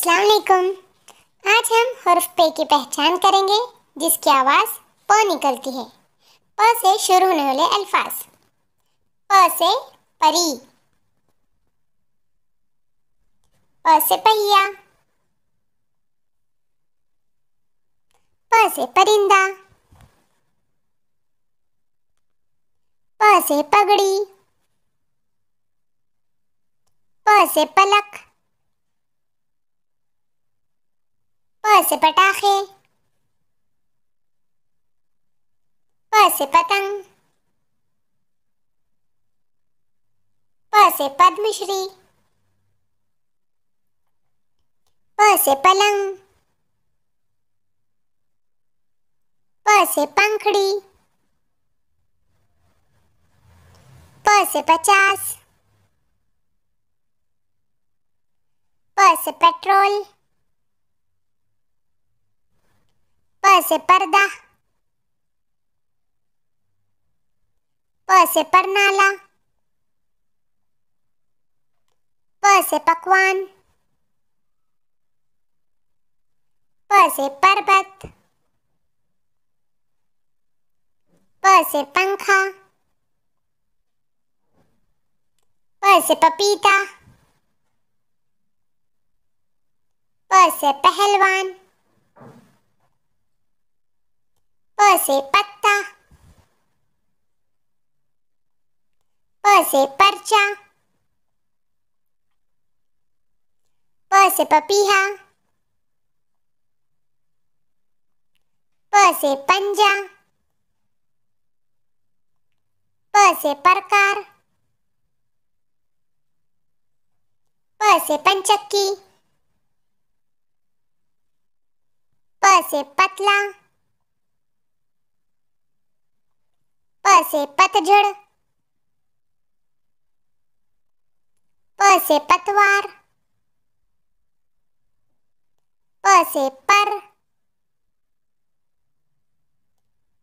अस्सलाम वालेकुम। आज हम हर्फ पे की पहचान करेंगे जिसकी आवाज़ प निकलती है। प से शुरू होने वाले अल्फाज। प से परी, प से पहिया, प से परिंदा, प से पगड़ी, प से पलक, प से पटाखे, प से पतंग, प से पद्मश्री, प से पलंग, प से पंखड़ी, प से 50, प से पेट्रोल, प से पर्दा, प से परनाला, प से पकवान, प से पर्वत, प से पंखा, प से पपीता, प से पहलवान, प से पत्ता, प से पर्चा, प से पपीहा, प से पंजा, प से प्रकार, प से पंचक्की, प से पतला, प से पतझड़, प से पतवार, प से पर,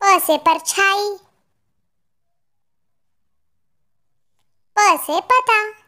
प से परछाई, प से पता।